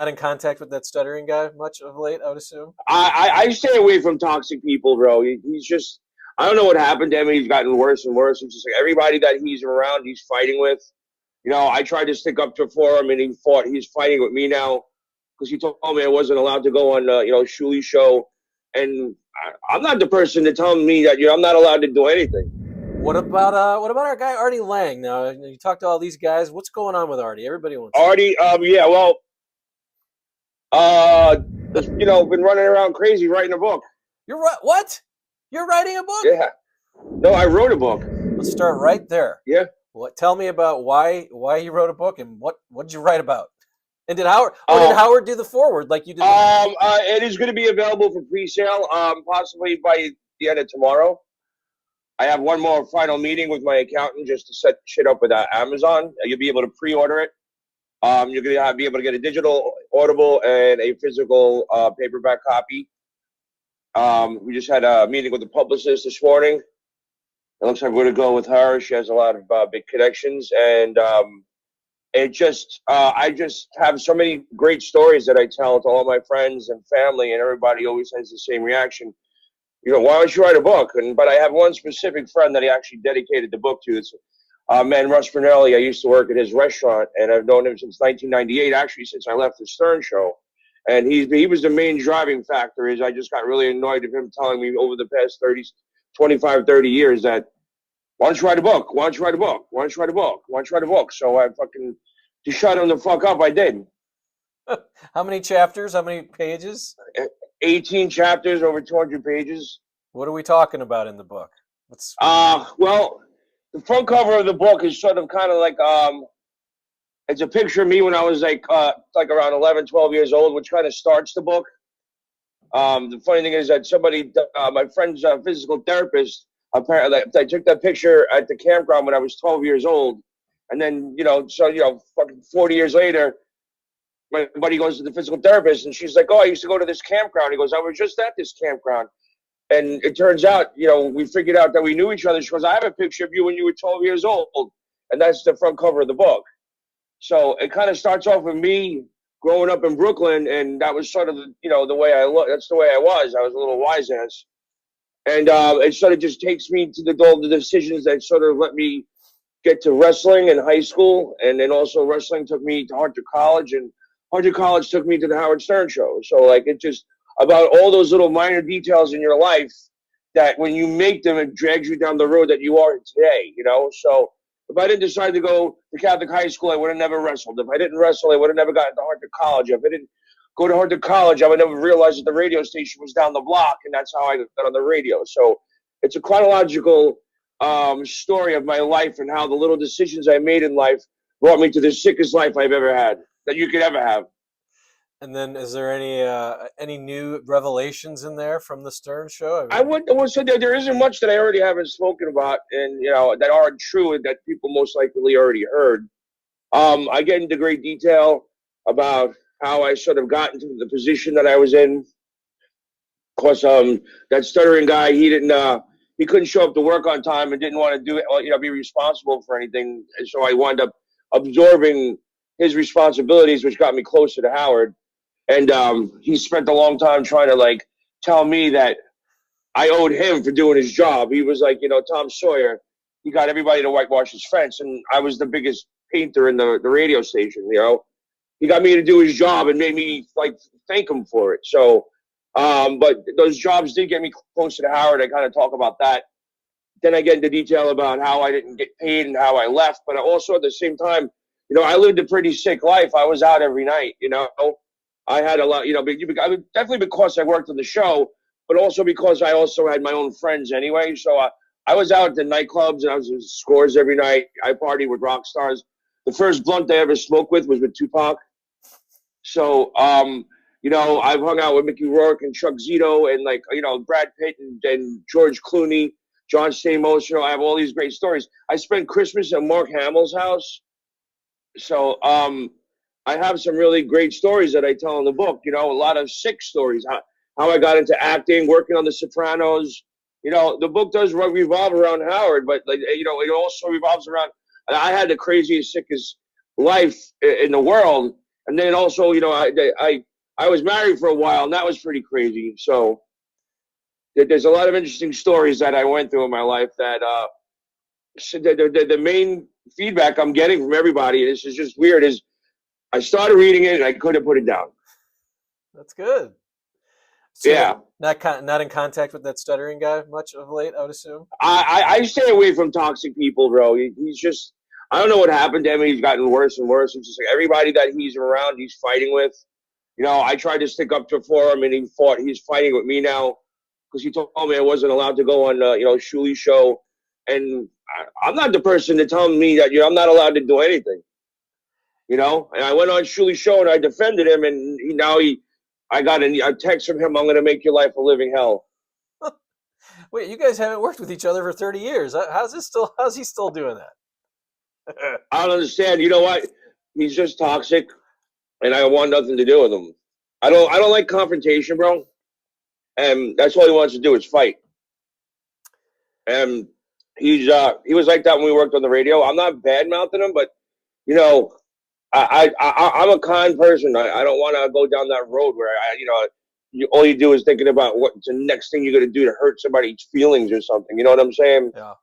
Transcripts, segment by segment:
Not in contact with that stuttering guy much of late, I would assume. I stay away from toxic people, bro. He's just, I don't know what happened to him. He's gotten worse and worse. It's just like everybody that he's around, he's fighting with. I tried to stick up for him, and he's fighting with me now because he told me I wasn't allowed to go on, Shuli's show. And I'm not the person to tell me that, I'm not allowed to do anything. What about our guy Artie Lange? Now you talk to all these guys. What's going on with Artie? Everybody wants to know. Artie, yeah, well, uh, been running around crazy writing a book. You're right. What? You're writing a book? Yeah. No, I wrote a book. Let's start right there. Yeah. What? Tell me about why you wrote a book and what did you write about? And did Howard? Did Howard do the forward like you did? It is going to be available for pre-sale, possibly by the end of tomorrow. I have one more final meeting with my accountant just to set shit up with Amazon. You'll be able to pre-order it. You're going to be able to get a digital Audible and a physical paperback copy. We just had a meeting with the publicist this morning. It looks like we're going to go with her. She has a lot of big connections, and I just have so many great stories that I tell to all my friends and family, and everybody always has the same reaction. Why don't you write a book? But I have one specific friend that he actually dedicated the book to. It's man, Russ Brunelli. I used to work at his restaurant, and I've known him since 1998, actually since I left the Stern show. And he was the main driving factor. Is I just got really annoyed of him telling me over the past 25, 30 years that, why don't you write a book? Why don't you write a book? Why don't you write a book? Why don't you write a book? So I fucking, to shut him the fuck up, I did. How many chapters? How many pages? 18 chapters, over 200 pages. What are we talking about in the book? Well, the front cover of the book is sort of kind of like, it's a picture of me when I was like around 11, 12 years old, which kind of starts the book. The funny thing is that my friend's physical therapist, apparently, I took that picture at the campground when I was 12 years old. And then, fucking 40 years later, my buddy goes to the physical therapist, and she's like, oh, I used to go to this campground. He goes, I was just at this campground. And it turns out, we figured out that we knew each other. She goes, I have a picture of you when you were 12 years old. And that's the front cover of the book. So it kind of starts off with me growing up in Brooklyn, and that was sort of, the way I look. That's the way I was. I was a little wise ass. And it sort of just takes me to all the decisions that sort of let me get to wrestling in high school. And then also wrestling took me to Hunter College, and Hunter College took me to the Howard Stern show. So like, it just about all those little minor details in your life that when you make them, it drags you down the road that you are today, So if I didn't decide to go to Catholic high school, I would have never wrestled. If I didn't wrestle, I would have never gotten to Hunter College. If I didn't go to Hunter College, I would never realize that the radio station was down the block, and that's how I got on the radio. So it's a chronological story of my life and how the little decisions I made in life brought me to the sickest life I've ever had, that you could ever have. And then, is there any new revelations in there from the Stern show? I would say that there isn't much that I already haven't spoken about, and that aren't true, and that people most likely already heard. I get into great detail about how I sort of got into the position that I was in. Of course, that stuttering guy, he couldn't show up to work on time and didn't want to do it, be responsible for anything, and so I wound up absorbing his responsibilities, which got me closer to Howard. And he spent a long time trying to tell me that I owed him for doing his job. He was like, Tom Sawyer, he got everybody to whitewash his fence, and I was the biggest painter in the radio station. He got me to do his job and made me thank him for it. So, but those jobs did get me closer to Howard. I kind of talk about that. Then I get into detail about how I didn't get paid and how I left. But also at the same time, I lived a pretty sick life. I was out every night. I had a lot, definitely because I worked on the show, but also because I also had my own friends anyway. So I was out at the nightclubs, and I was in Scores every night. I partied with rock stars. The first blunt I ever smoked with was with Tupac. So, I've hung out with Mickey Rourke and Chuck Zito and Brad Pitt and George Clooney, John Stamos. I have all these great stories. I spent Christmas at Mark Hamill's house. So, I have some really great stories that I tell in the book, a lot of sick stories, how I got into acting, working on The Sopranos. The book does revolve around Howard, but it also revolves around, I had the craziest, sickest life in the world. And then also, I was married for a while, and that was pretty crazy. So there's a lot of interesting stories that I went through in my life that the main feedback I'm getting from everybody, and this is just weird, is I started reading it and I couldn't put it down. That's good. So Yeah. not in contact with that stuttering guy much of late, I would assume. I stay away from toxic people, bro. He's just, I don't know what happened to him. He's gotten worse and worse. It's just like everybody that he's around, he's fighting with. I tried to stick up for him, and he's fighting with me now because he told me I wasn't allowed to go on, Shuli's show. And I'm not the person to tell me that, I'm not allowed to do anything. And I went on Shuli's show and I defended him, and I got a text from him, I'm going to make your life a living hell. Wait, you guys haven't worked with each other for 30 years. How's he still doing that? I don't understand. You know what? He's just toxic, and I want nothing to do with him. I don't like confrontation, bro. And that's all he wants to do is fight. And he was like that when we worked on the radio. I'm not bad mouthing him, but I'm a kind person. I don't want to go down that road where all you do is thinking about what's the next thing you're going to do to hurt somebody's feelings or something. You know what I'm saying? Yeah.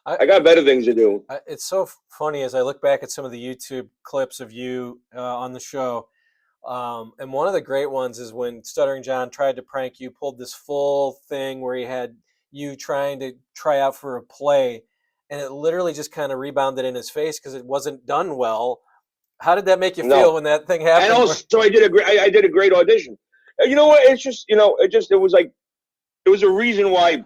I got better things to do. It's so funny as I look back at some of the YouTube clips of you on the show. And one of the great ones is when Stuttering John tried to prank you, pulled this full thing where he had you trying to try out for a play, and it literally just kind of rebounded in his face because it wasn't done well. How did that make you feel when that thing happened? And also, I did a great audition. You know what? It's just, it was a reason why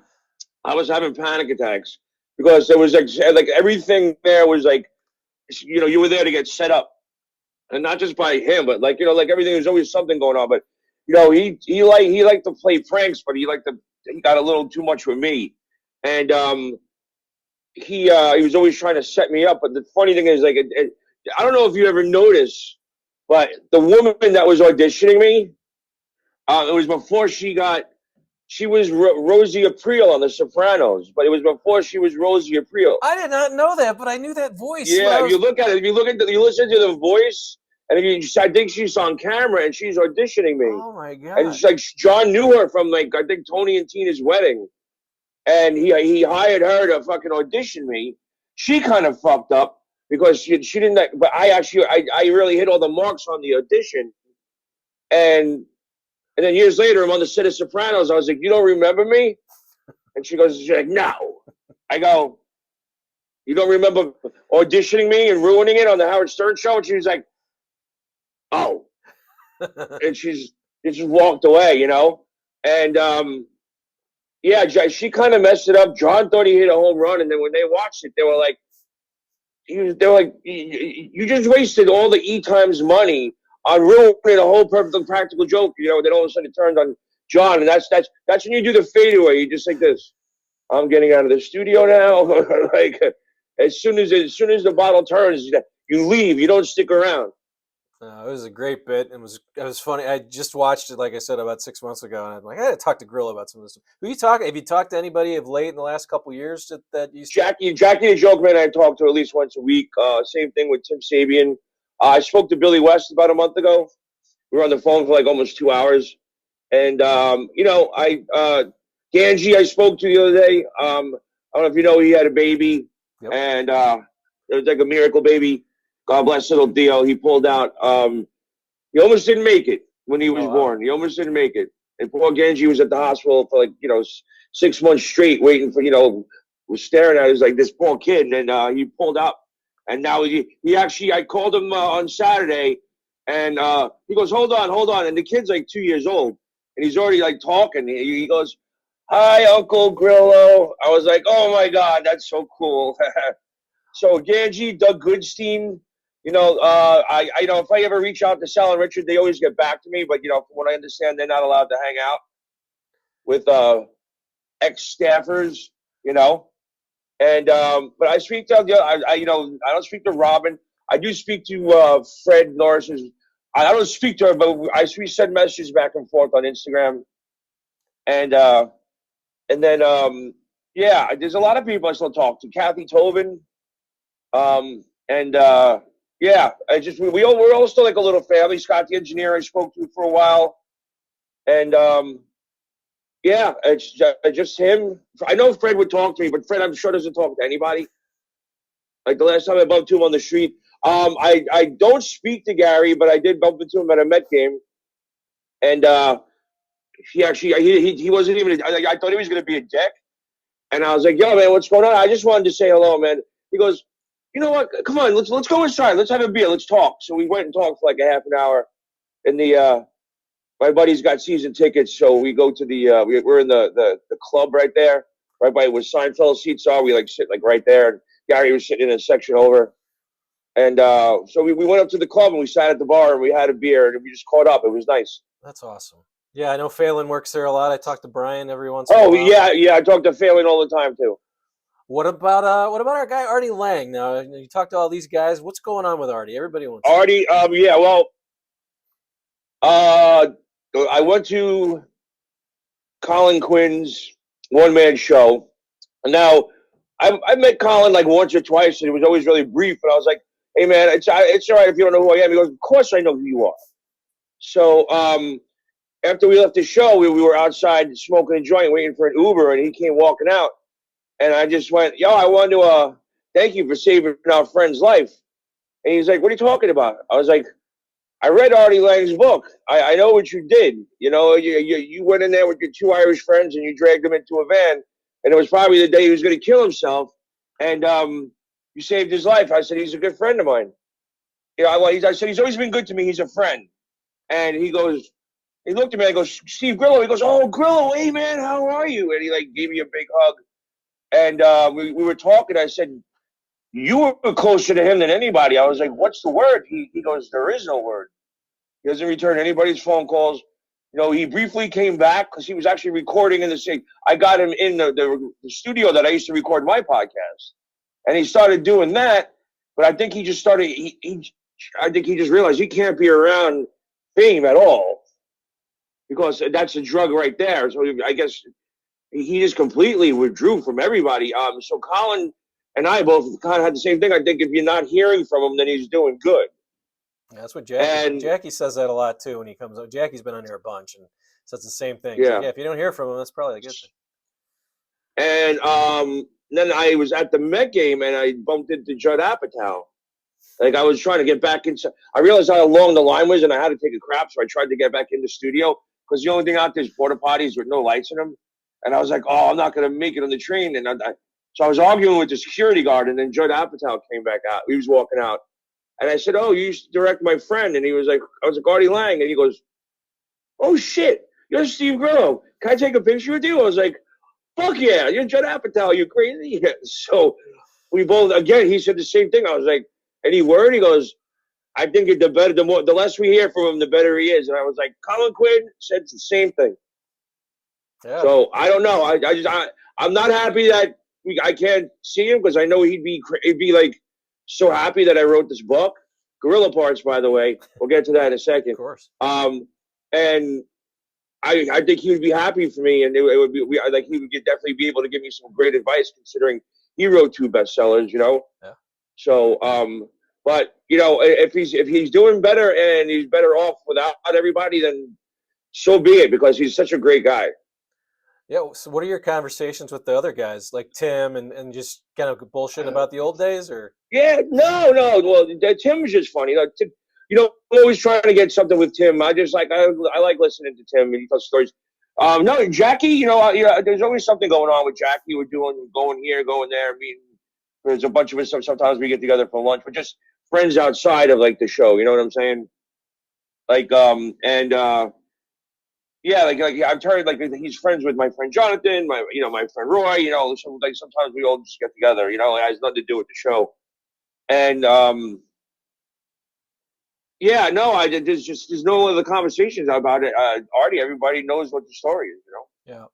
I was having panic attacks, because there was like everything there was like, you were there to get set up, and not just by him, but like everything. There's always something going on. But he liked to play pranks, but he got a little too much with me, and he was always trying to set me up. But the funny thing is, like, I don't know if you ever noticed, but the woman that was auditioning me, it was before she was Rosie April on The Sopranos, but it was before she was Rosie April. I did not know that, but I knew that voice. Yeah, if you look at it, you listen to the voice, and I think she's on camera and she's auditioning me. Oh my god! And it's like John knew her from I think Tony and Tina's wedding, and he hired her to fucking audition me. She kind of fucked up because she didn't. But I really hit all the marks on the audition, and then years later, I'm on the set of Sopranos. I was like, "You don't remember me?" And she's like, "No." I go, "You don't remember auditioning me and ruining it on the Howard Stern show?" And she was like, "Oh." And she just walked away, And yeah, she kind of messed it up. John thought he hit a home run, and then when they watched it, they were like, "You just wasted all the E Times money on ruining a whole perfect practical joke." Then all of a sudden it turned on John, and that's when you do the fadeaway. You just like this. I'm getting out of the studio now. Like as soon as the bottle turns, you leave. You don't stick around. It was a great bit. It was funny. I just watched it, like I said, about 6 months ago, and I'm like, I had to talk to Grillo about some of this stuff. Have you talked to anybody of late in the last couple of years that you? Jackie the Joke Man, I talk to at least once a week. Same thing with Tim Sabian. I spoke to Billy West about a month ago. We were on the phone for like almost 2 hours, and Ganji I spoke to the other day. I don't know if you know, he had a baby, Yep. And it was like a miracle baby. God bless little Dio. He pulled out. He almost didn't make it when he was born. He almost didn't make it. And poor Genji was at the hospital for 6 months straight, waiting for was staring at us like this poor kid. And he pulled out, and now he actually, I called him on Saturday, and he goes, hold on, and the kid's like 2 years old, and he's already like talking. He goes, "Hi, Uncle Grillo." I was like, oh my God, that's so cool. So Ganji, Doug Goodstein, if I ever reach out to Sal and Richard, they always get back to me. But from what I understand, they're not allowed to hang out with ex-staffers. And but I speak to I don't speak to Robin. I do speak to Fred Norris's. I don't speak to her, but we send messages back and forth on Instagram. And then yeah, there's a lot of people I still talk to. Kathy Tobin. And Yeah, I just we're all still like a little family. Scott, the engineer, I spoke to for a while, and yeah, it's just him. I know Fred would talk to me, but Fred, I'm sure, doesn't talk to anybody. Like the last time I bumped into him on the street, I don't speak to Gary, but I did bump into him at a Met game, and he actually he wasn't even. I thought he was going to be a dick, and I was like, "Yo, man, what's going on?" I just wanted to say hello, man. He goes, "You know what? Come on, let's go inside. Let's have a beer. Let's talk." So we went and talked for like a half an hour in the my buddy's got season tickets, so we go to the we're in the club right there, right by where Seinfeld seats are. We like sit like right there. And Gary was sitting in a section over, and so we went up to the club and we sat at the bar and we had a beer and we just caught up. It was nice. That's awesome. Yeah, I know Phelan works there a lot. I talk to Brian every once in a Oh while. yeah, yeah. I talk to Phelan all the time too. What about our guy Artie Lange? Now you talk to all these guys. What's going on with Artie? Everybody wants to know. Artie, yeah. Well, uh, I went to Colin Quinn's one man show. Now, I met Colin like once or twice, and it was always really brief. And I was like, "Hey, man, it's all right if you don't know who I am." He goes, "Of course I know who you are." So after we left the show, we were outside smoking a joint, waiting for an Uber, and he came walking out, and I just went, "Yo, I wanted to thank you for saving our friend's life." And he's like, "What are you talking about?" I was like, I read Artie Lange's book. I know what you did. You know, you went in there with your two Irish friends and you dragged him into a van, and it was probably the day he was going to kill himself, and you saved his life. I said he's a good friend of mine. You know, I said he's always been good to me. He's a friend, and he goes. He looked at me. I go, Steve Grillo. He goes, oh, Grillo, hey man, how are you? And he like gave me a big hug, and we were talking. I said, you were closer to him than anybody. I was like, what's the word? He goes, there is no word. He doesn't return anybody's phone calls. You know, he briefly came back because he was actually recording in the same. I got him in the studio that I used to record my podcast, and he started doing that. But I think he just started. I think he just realized he can't be around fame at all because that's a drug right there. So I guess he just completely withdrew from everybody. So Colin and I both kind of had the same thing. I think if you're not hearing from him, then he's doing good. Yeah, that's what Jackie. And Jackie says that a lot too when he comes up. Jackie's been on here a bunch and says the same thing. He's like, yeah, yeah, if you don't hear from him, that's probably a good thing. and then I was at the Met game and I bumped into Judd Apatow. Like I was trying to get back into. I realized how long the line was, and I had to take a crap, so I tried to get back in the studio because the only thing out there is porta potties with no lights in them. And I was like, "Oh, I'm not going to make it on the train." And so I was arguing with the security guard, and then Judd Apatow came back out. He was walking out, and I said, "Oh, you used to direct my friend," and he was like, "I was like Artie Lange," and he goes, "Oh shit, you're Steve Grillo. Can I take a picture with you?" I was like, fuck yeah, you're Judd Apatow, you crazy? So we both, again, he said the same thing. I was like, any word? He goes, I think the less we hear from him, the better he is. And I was like, Colin Quinn said the same thing. Yeah. So I don't know. I'm not happy that I can't see him because I know he'd be like so happy that I wrote this book. Gorilla Parts, by the way. We'll get to that in a second. Of course. And I think he would be happy for me, and it would be like he would definitely be able to give me some great advice, considering he wrote two bestsellers, you know. Yeah. So, but you know, if he's doing better and he's better off without everybody, then so be it, because he's such a great guy. Yeah. So what are your conversations with the other guys, like Tim, and just kind of bullshit about the old days, or? Yeah, no. Well, Tim was just funny. Like, you know, I'm always trying to get something with Tim. I just like I like listening to Tim, and he tells stories. No, Jackie, you know, there's always something going on with Jackie. We're going here, going there, meeting. There's a bunch of us. Sometimes we get together for lunch. We're just friends outside of like the show. You know what I'm saying? Like, and yeah, like I've heard like he's friends with my friend Jonathan, my friend Roy. You know, so like sometimes we all just get together. You know, it has nothing to do with the show. And yeah, no, there's no other conversations about it. Artie, everybody knows what the story is, you know. Yeah.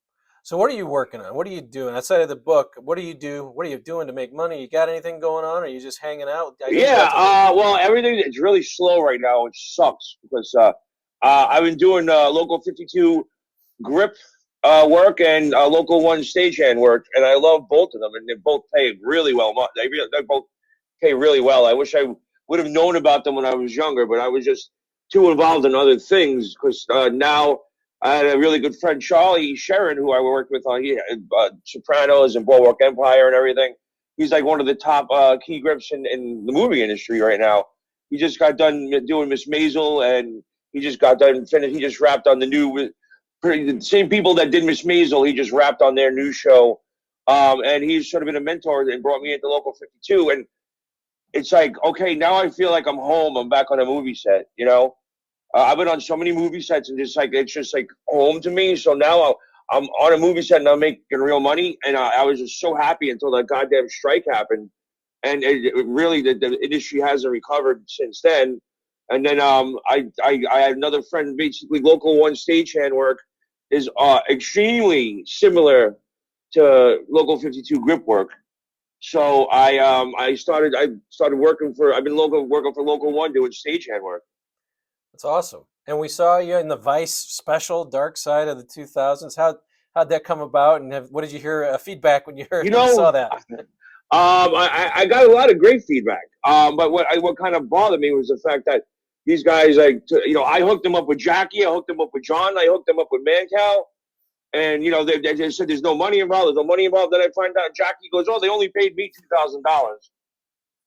So what are you working on? What are you doing outside of the book? What do you do? What are you doing to make money? You got anything going on? Or are you just hanging out? I know you Yeah, got the well, everything is really slow right now, which sucks because I've been doing local 52 grip work and local one stagehand work, and I love both of them, and they both pay really well. They both pay really well. I wish would have known about them when I was younger, but I was just too involved in other things because now I had a really good friend, Charlie Sharon, who I worked with on Sopranos and Boardwalk Empire and everything. He's like one of the top key grips in the movie industry right now. He just got done doing Miss Maisel, and he just got done finished. He just wrapped on the same people that did Miss Maisel. He just wrapped on their new show, and he's sort of been a mentor and brought me into Local 52. And it's like, okay, now I feel like I'm home. I'm back on a movie set, you know. I've been on so many movie sets, and just like it's just like home to me. So now I'm on a movie set and I'm making real money, and I was just so happy until that goddamn strike happened, and it really the industry hasn't recovered since then. And then I had another friend, basically Local One stagehand work is extremely similar to Local 52 grip work. So I started working for working for Local One doing stagehand work. That's awesome. And we saw you in the Vice special, Dark Side of the 2000s. How'd that come about? And what did you hear feedback when you heard You when you saw know, that? I got a lot of great feedback. But what kind of bothered me was the fact that these guys, I hooked them up with Jackie, I hooked them up with John, I hooked them up with Mancow, and they said there's no money involved. There's no money involved. Then I find out Jackie goes, "Oh, they only paid me $2,000."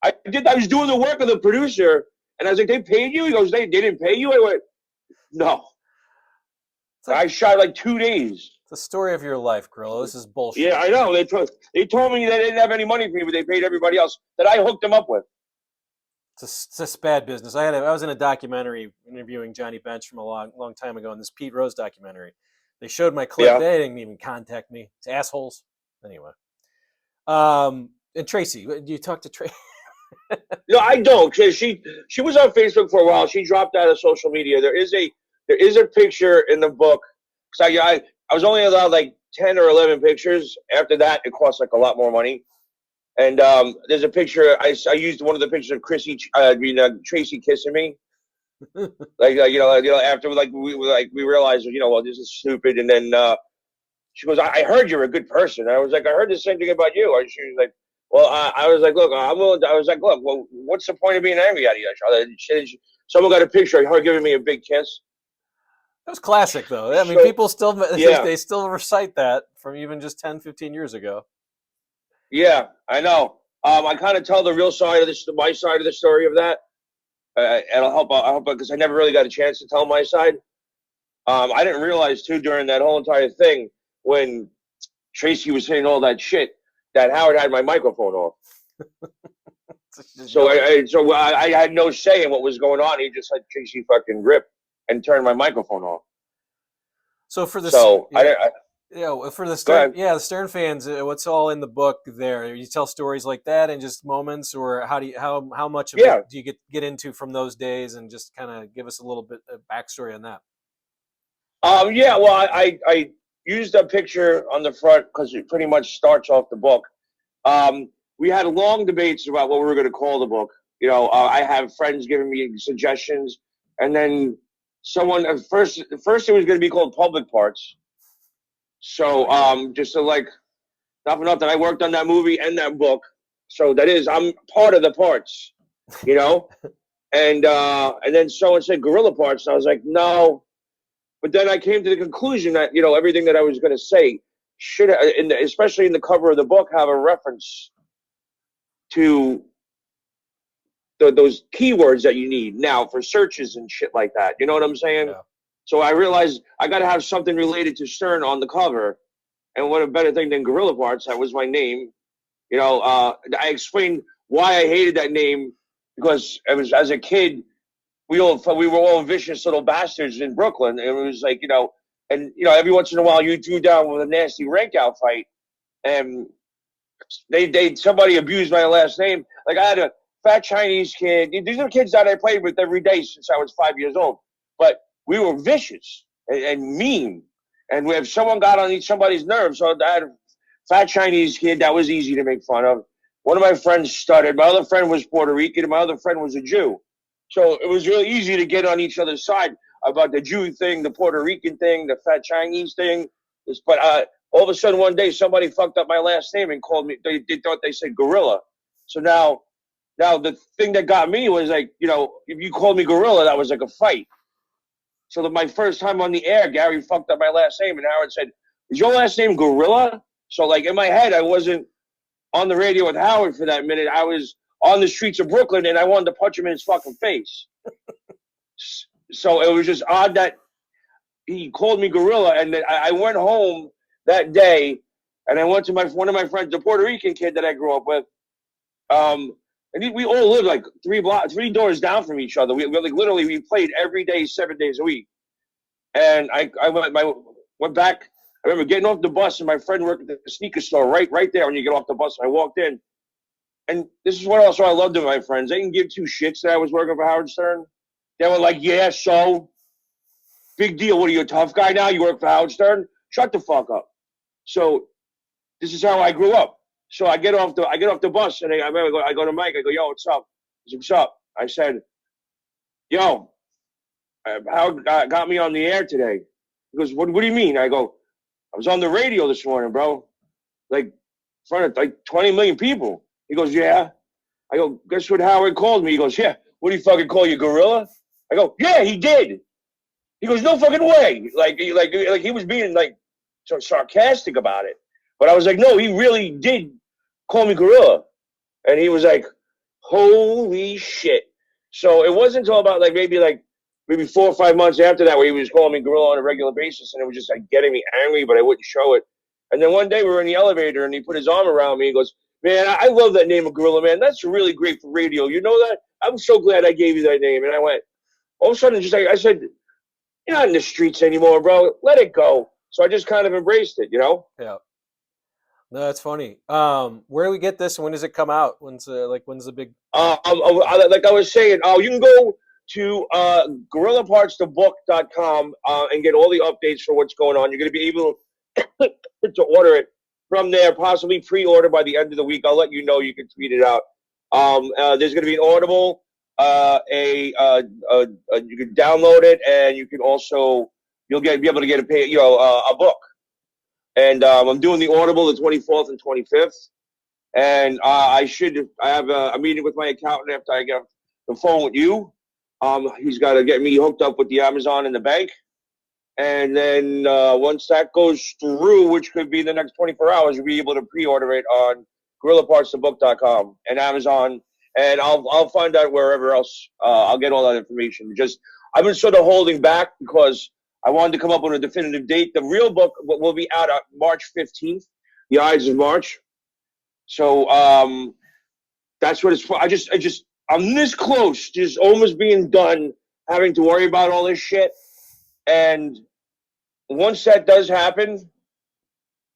I was doing the work of the producer, and I was like, "They paid you?" He goes, "They didn't pay you." I went, "No." Like, I shot like 2 days. It's the story of your life, Grillo. This is bullshit. Yeah, I know. They told me they didn't have any money for me, but they paid everybody else that I hooked them up with. It's just bad business. I was in a documentary interviewing Johnny Bench from a long time ago in this Pete Rose documentary. They showed my clip. Yeah. They didn't even contact me. It's assholes. Anyway. And Tracy, do you talk to Tracy? No, I don't. Cause she was on Facebook for a while. She dropped out of social media. There is a picture in the book. So I was only allowed like 10 or 11 pictures. After that, it costs like a lot more money. And there's a picture. I used one of the pictures of Tracy kissing me. After we realized, well, this is stupid. And then she goes, I heard you're a good person. I was like, I heard the same thing about you. And she was like, well, I was like, look, I'm willing. I was like, look, well, what's the point of being angry at each other? Someone got a picture of her giving me a big kiss. That was classic, though. I mean, people still they still recite that from even just 10, 15 years ago. Yeah, I know. I kind of tell the real side of my side of the story of that, and I hope because I never really got a chance to tell my side. I didn't realize too during that whole entire thing when Tracy was saying all that shit that Howard had my microphone off. So I had no say in what was going on. He just let Tracy fucking rip and turn my microphone off. So for the for the Stern, the Stern fans, what's all in the book there? You tell stories like that and just moments, or how much of it do you get into from those days, and just kind of give us a little bit of backstory on that? Well, I used a picture on the front because it pretty much starts off the book. We had long debates about what we were going to call the book. I have friends giving me suggestions, and then someone first it was going to be called Public Parts. So just to not enough that I worked on that movie and that book, so that is I'm part of the parts, and then someone said Gorilla Parts, and I was like, no. But then I came to the conclusion that everything that I was going to say should, especially in the cover of the book, have a reference to those keywords that you need now for searches and shit like that. You know what I'm saying? Yeah. So I realized I got to have something related to Stern on the cover, and what a better thing than Gorilla Parts? That was my name. I explained why I hated that name because it was as a kid. We were all vicious little bastards in Brooklyn. It was like, every once in a while you threw down with a nasty rank out fight, and somebody abused my last name. Like I had a fat Chinese kid. These are kids that I played with every day since I was 5 years old. But we were vicious and mean, and if someone got on somebody's nerves, so I had a fat Chinese kid that was easy to make fun of. One of my friends stuttered. My other friend was Puerto Rican, and my other friend was a Jew. So it was really easy to get on each other's side about the Jew thing, the Puerto Rican thing, the fat Chinese thing. But all of a sudden one day somebody fucked up my last name and called me. They thought they said gorilla. So now Now, the thing that got me was like, if you called me Gorilla, that was like a fight. So my first time on the air, Gary fucked up my last name, and Howard said, "Is your last name Gorilla?" So like in my head, I wasn't on the radio with Howard for that minute. I was on the streets of Brooklyn, and I wanted to punch him in his fucking face. So it was just odd that he called me Gorilla, and then I went home that day, and I went to one of my friends, the Puerto Rican kid that I grew up with. And we all lived like 3 doors down from each other. We like literally we played every day, 7 days a week. And I went back. I remember getting off the bus, and my friend worked at the sneaker store right there when you get off the bus. I walked in, and this is what also I loved about my friends. They didn't give two shits that I was working for Howard Stern. They were like, "Yeah, so big deal. What are you, a tough guy now? You work for Howard Stern? Shut the fuck up." So this is how I grew up. So I get off the bus, and I remember I go to Mike. I go, "Yo, what's up?" He said, "What's up?" I said, "Yo, Howard got me on the air today." He goes, "What do you mean?" I go, "I was on the radio this morning, bro. Like in front of like 20 million people." He goes, "Yeah." I go, "Guess what Howard called me?" He goes, "Yeah. What do you fucking call you, Gorilla?" I go, "Yeah, he did." He goes, "No fucking way!" Like he was being like so sarcastic about it. But I was like, "No, he really did call me Gorilla." And he was like, "Holy shit!" So it wasn't until about maybe 4 or 5 months after that where he was calling me Gorilla on a regular basis, and it was just like getting me angry, but I wouldn't show it. And then one day we were in the elevator, and he put his arm around me. He goes, "Man, I love that name of Gorilla, man. That's really great for radio. You know that? I'm so glad I gave you that name." And I went, all of a sudden, just like I said, "You're not in the streets anymore, bro. Let it go." So I just kind of embraced it, Yeah. No, that's funny. Where do we get this, and when does it come out? When's the big? Like I was saying, you can go to gorillapartsthebook.com and get all the updates for what's going on. You're going to be able to order it from there, possibly pre-order by the end of the week. I'll let you know. You can tweet it out. There's going to be an Audible. You can download it, and you can also be able to get a book. And I'm doing the Audible the 24th and 25th. And I have a meeting with my accountant after I get the phone with you. He's got to get me hooked up with the Amazon and the bank. And then once that goes through, which could be the next 24 hours, you'll be able to pre-order it on gorillapartsthebook.com and Amazon. And I'll find out wherever else. I'll get all that information. Just I've been sort of holding back because I wanted to come up with a definitive date. The real book will be out on March 15th, the Ides of March. So that's what it's for. I'm this close, just almost being done, having to worry about all this shit. And once that does happen,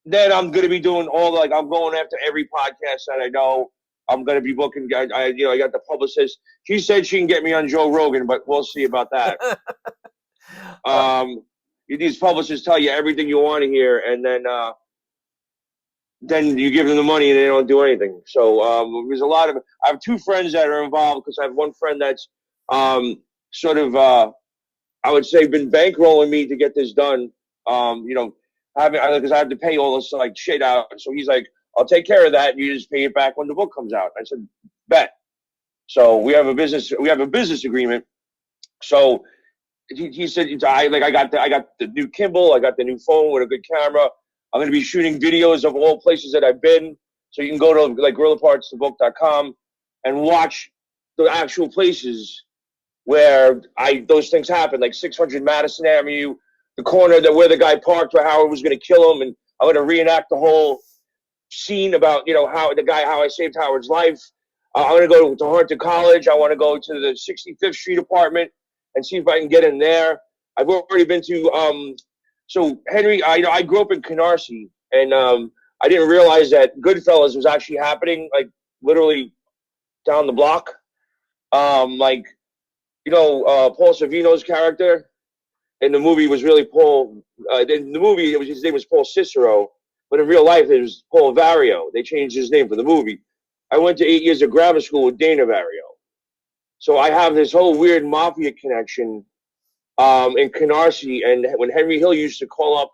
then I'm going to be doing I'm going after every podcast that I know. I'm going to be booking. I got the publicist. She said she can get me on Joe Rogan, but we'll see about that. These publicists tell you everything you want to hear, and then you give them the money and they don't do anything. So there's I have two friends that are involved because I have one friend that's sort of, I would say, been bankrolling me to get this done. Because I have to pay all this like shit out. So he's like, "I'll take care of that. You just pay it back when the book comes out." I said, "Bet." So we have a business agreement. So he said, I got the new Kimball. I got the new phone with a good camera. I'm going to be shooting videos of all places that I've been. So you can go to gorillapartsthebook.com and watch the actual places where those things happen, like 600 Madison Avenue, the corner where the guy parked where Howard was going to kill him. And I'm going to reenact the whole scene about, how I saved Howard's life. I'm going to go to Hunter College. I want to go to the 65th Street apartment and see if I can get in there. I've already been to, so Henry, I grew up in Canarsie, and I didn't realize that Goodfellas was actually happening, like literally down the block. Paul Sorvino's character in the movie was really Paul. In the movie, his name was Paul Cicero, but in real life, it was Paul Vario. They changed his name for the movie. I went to 8 years of grammar school with Dana Vario. So I have this whole weird mafia connection in Canarsie. And when Henry Hill used to call up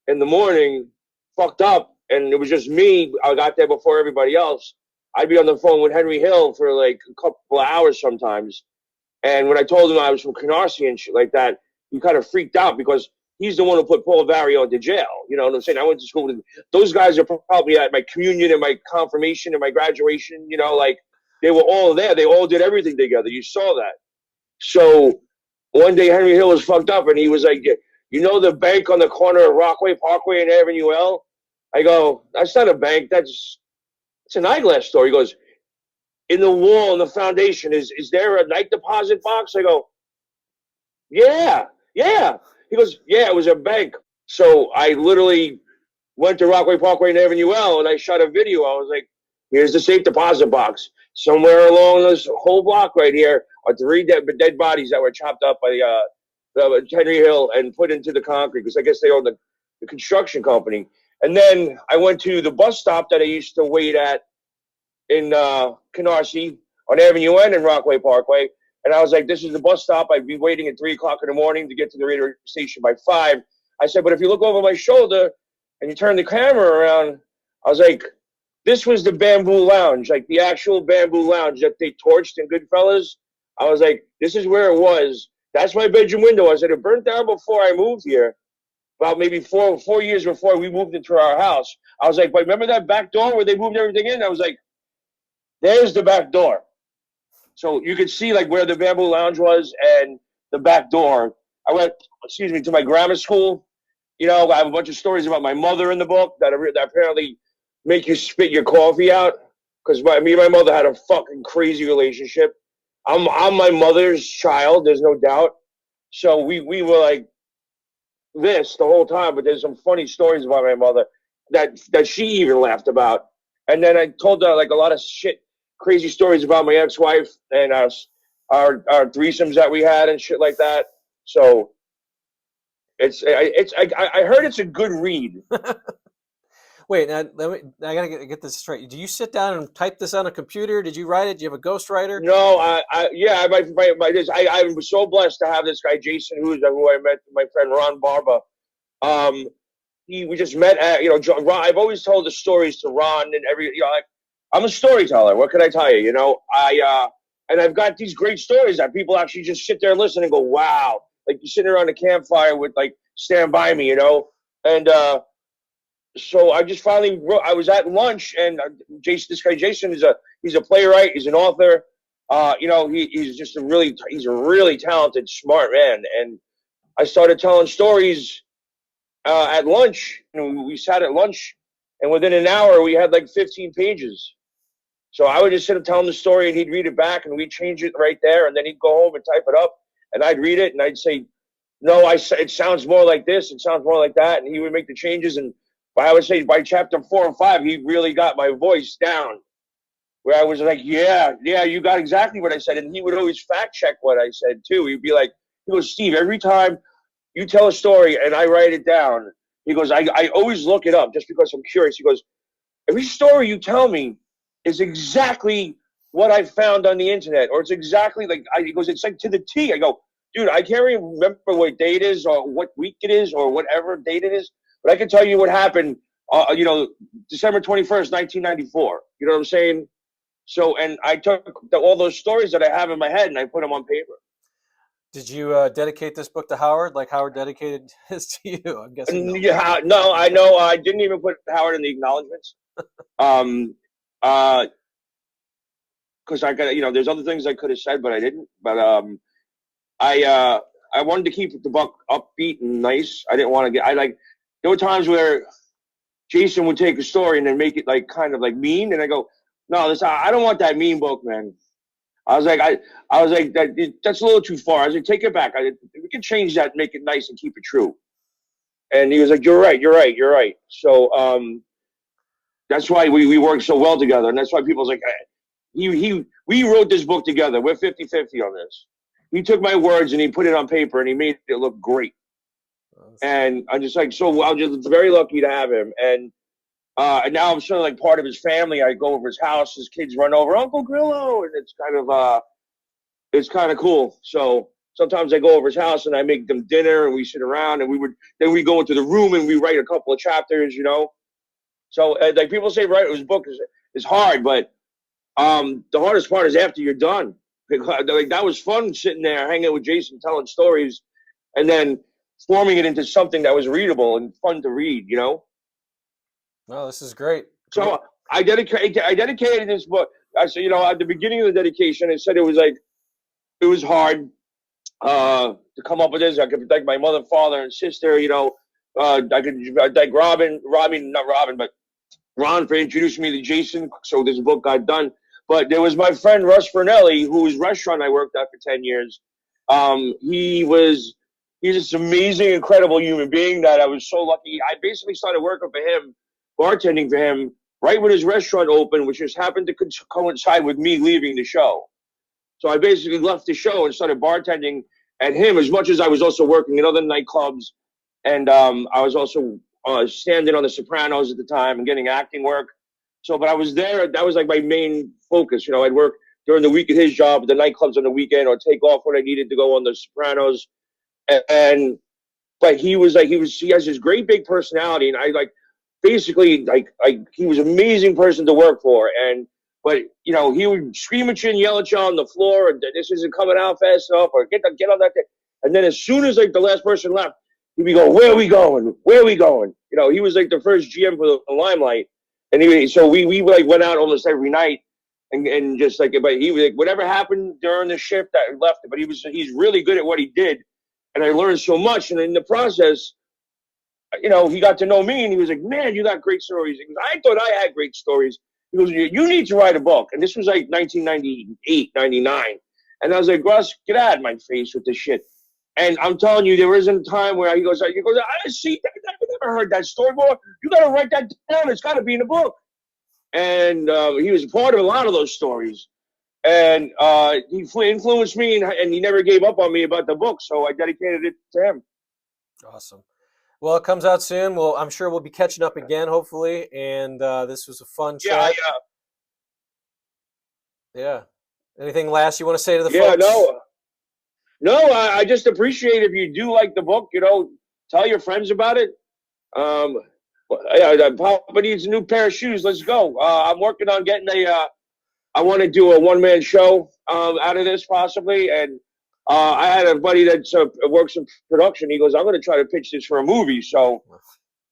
in the morning, fucked up, and it was just me, I got there before everybody else, I'd be on the phone with Henry Hill for like a couple of hours sometimes. And when I told him I was from Canarsie and shit like that, he kind of freaked out because he's the one who put Paul Vario into jail. You know what I'm saying? I went to school with those guys are probably at my communion and my confirmation and my graduation. You know, like they were all there. They all did everything together. You saw that. So one day Henry Hill was fucked up and he was like, you know the bank on the corner of Rockaway Parkway and Avenue L? I go, that's not a bank. It's an eyeglass store. He goes, in the wall, in the foundation, is there a night deposit box? I go, yeah, yeah. He goes, yeah, it was a bank. So I literally went to Rockaway Parkway and Avenue L and I shot a video. I was like, here's the safe deposit box. Somewhere along this whole block right here are three dead bodies that were chopped up by Henry Hill and put into the concrete because I guess they own the construction company. And then I went to the bus stop that I used to wait at in Canarsie on Avenue N and Rockaway Parkway. And I was like, this is the bus stop. I'd be waiting at 3 o'clock in the morning to get to the radio station by 5. I said, but if you look over my shoulder and you turn the camera around, I was like, this was the Bamboo Lounge, like the actual Bamboo Lounge that they torched in Goodfellas. I was like, this is where it was. That's my bedroom window. I said, it burnt down before I moved here. About maybe four years before we moved into our house. I was like, but remember that back door where they moved everything in? I was like, there's the back door. So you could see like where the Bamboo Lounge was and the back door. I went, to my grammar school. You know, I have a bunch of stories about my mother in the book that apparently make you spit your coffee out. Because me and my mother had a fucking crazy relationship. I'm my mother's child, there's no doubt. So we were like this the whole time, but there's some funny stories about my mother that she even laughed about. And then I told her like a lot of shit, crazy stories about my ex-wife and our threesomes that we had and shit like that. So I heard it's a good read. Wait, now I gotta get this straight. Do you sit down and type this on a computer? Did you write it? Do you have a ghostwriter? No, I was so blessed to have this guy Jason, who I met, my friend Ron Barba. We just met at, Ron, I've always told the stories to Ron and I'm a storyteller. What can I tell you? And I've got these great stories that people actually just sit there and listen and go, wow. Like you're sitting around a campfire with like Stand By Me, and so I just finally wrote. I was at lunch, and this guy Jason he's a playwright, he's an author. He's a really talented, smart man. And I started telling stories at lunch. We sat at lunch, and within an hour, we had like 15 pages. So I would just sit and tell him the story, and he'd read it back, and we'd change it right there, and then he'd go home and type it up, and I'd read it, and I'd say, no, it sounds more like this, it sounds more like that, and he would make the changes, and I would say by chapter 4 and 5, he really got my voice down, where I was like, yeah, you got exactly what I said, and he would always fact check what I said too. He'd be like, he goes, Steve, every time you tell a story and I write it down, he goes, I always look it up just because I'm curious. He goes, every story you tell me is exactly what I found on the internet, or it's exactly like, he goes, it's like to the T. I go, dude, I can't even remember what day it is or what week it is or whatever date it is, but I can tell you what happened, December 21st, 1994. You know what I'm saying? So, and I took all those stories that I have in my head and I put them on paper. Did you dedicate this book to Howard, like Howard dedicated his to you? I'm guessing no. Yeah, no, I know. I didn't even put Howard in the acknowledgments. Because I got, there's other things I could have said, but I didn't. But I wanted to keep the book upbeat and nice. I didn't want to there were times where Jason would take a story and then make it like kind of like mean, and I go, no, I don't want that mean book, man. I was like, that's a little too far. I was like, take it back. We can change that, make it nice, and keep it true. And he was like, you're right. So that's why we work so well together, and that's why people's like, we wrote this book together. We're 50-50 on this. He took my words and he put it on paper and he made it look great. And I'm just like, so I'm just very lucky to have him. And now I'm sort of like part of his family. I go over his house, his kids run over, Uncle Grillo, and it's kind of cool. So sometimes I go over his house and I make them dinner and we sit around and we go into the room and we write a couple of chapters, So like people say, write his book is hard, but The hardest part is after you're done. Like, that was fun sitting there hanging with Jason, telling stories, and then forming it into something that was readable and fun to read. No, this is great. Great. So I dedicated this book. I said, at the beginning of the dedication, I said it was hard to come up with this. I could thank my mother, father, and sister. I could thank not Robin, but Ron for introducing me to Jason, so this book got done. But there was my friend Russ Fernelli, whose restaurant I worked at for 10 years. He's this amazing, incredible human being that I was so lucky. I basically started working for him, bartending for him, right when his restaurant opened, which just happened to coincide with me leaving the show. So I basically left the show and started bartending at him, as much as I was also working in other nightclubs. And I was also standing on The Sopranos at the time and getting acting work. So, but I was there. That was like my main focus. I'd work during the week at his job, at the nightclubs on the weekend, or take off when I needed to go on The Sopranos. And but he has this great big personality, and I basically he was an amazing person to work for. But he would scream at you and yell at you on the floor, and this isn't coming out fast enough, or get on that thing. And then as soon as the last person left, he'd be going, "Where are we going? Where are we going?" He was the first GM for the Limelight, and so we went out almost every night, and just but he was whatever happened during the shift that left it. But he's really good at what he did, and I learned so much. And in the process, he got to know me, and he was like, "Man, you got great stories." I thought I had great stories. He goes, "You need to write a book." And this was 1998, 99. And I was like, "Russ, get out of my face with this shit." And I'm telling you, there isn't a time where he goes, "I see that. I've never heard that story before. You got to write that down. It's got to be in a book." And he was part of a lot of those stories. And he influenced me, and he never gave up on me about the book. So I dedicated it to him. Awesome. Well, it comes out soon. Well, I'm sure we'll be catching up again, hopefully. And this was a fun chat. Yeah. Anything last you want to say to the folks? No. I just appreciate if you do like the book. Tell your friends about it. Papa needs a new pair of shoes. Let's go. I'm working on getting I want to do a one-man show out of this possibly, and I had a buddy that works in production. He goes, "I'm going to try to pitch this for a movie." So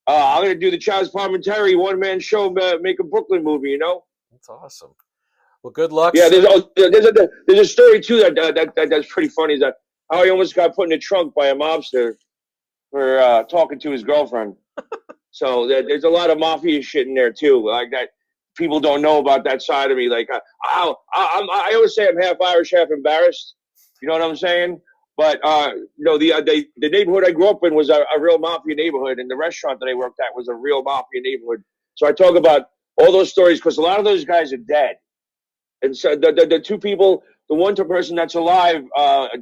I'm going to do the Chaz Parmentary one-man show, make a Brooklyn movie. That's awesome. Well, good luck. Yeah, there's a story too that's pretty funny. Is that how he almost got put in the trunk by a mobster for talking to his girlfriend. So there's a lot of mafia shit in there too, like that. People don't know about that side of me. Like I always say I'm half Irish, half embarrassed. You know what I'm saying? But the neighborhood I grew up in was a real mafia neighborhood, and the restaurant that I worked at was a real mafia neighborhood. So I talk about all those stories because a lot of those guys are dead. And so the two people, the one person that's alive,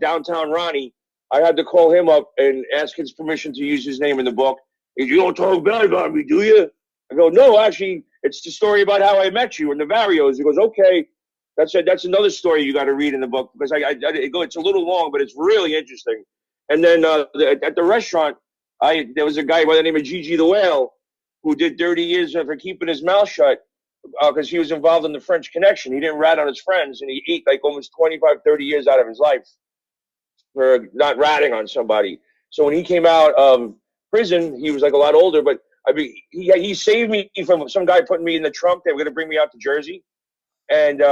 downtown Ronnie, I had to call him up and ask his permission to use his name in the book. "You don't talk bad about me, do you?" I go, "No, actually, it's the story about how I met you in the Barrios." He goes, "Okay, that's another story you got to read in the book because it's a little long, but it's really interesting." And then at the restaurant, there was a guy by the name of Gigi the Whale who did 30 years for keeping his mouth shut because he was involved in the French Connection. He didn't rat on his friends, and he ate almost 25, 30 years out of his life for not ratting on somebody. So when he came out of prison, he was a lot older, but he saved me from some guy putting me in the trunk. They were going to bring me out to Jersey, and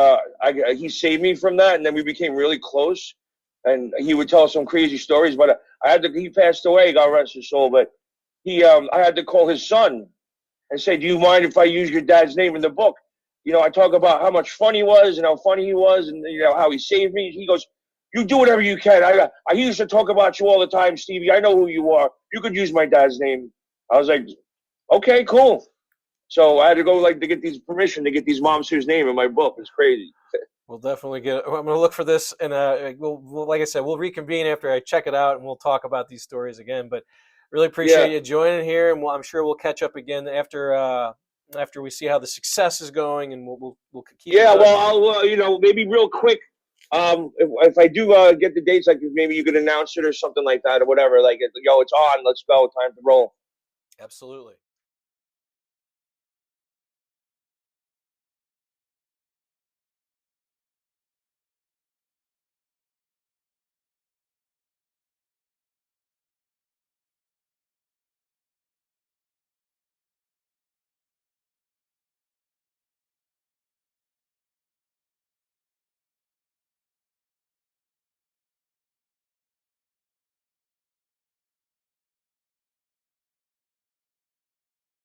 he saved me from that. And then we became really close. And he would tell some crazy stories. But he passed away, God rest his soul. But I had to call his son and say, "Do you mind if I use your dad's name in the book?" I talk about how much fun he was and how funny he was, and how he saved me. He goes, "You do whatever you can. I used to talk about you all the time, Stevie. I know who you are. You could use my dad's name." I was like, "Okay, cool." So I had to go to get these permission to get these mobsters' name in my book. It's crazy. We'll definitely get it. I'm going to look for this, and we'll, like I said, we'll reconvene after I check it out, and we'll talk about these stories again. But really appreciate you joining here, and I'm sure we'll catch up again after we see how the success is going, and we'll keep. Yeah, well, I'll maybe real quick. If I do get the dates, maybe you could announce it or something like that, or whatever. It's on. Let's go. Time to roll. Absolutely.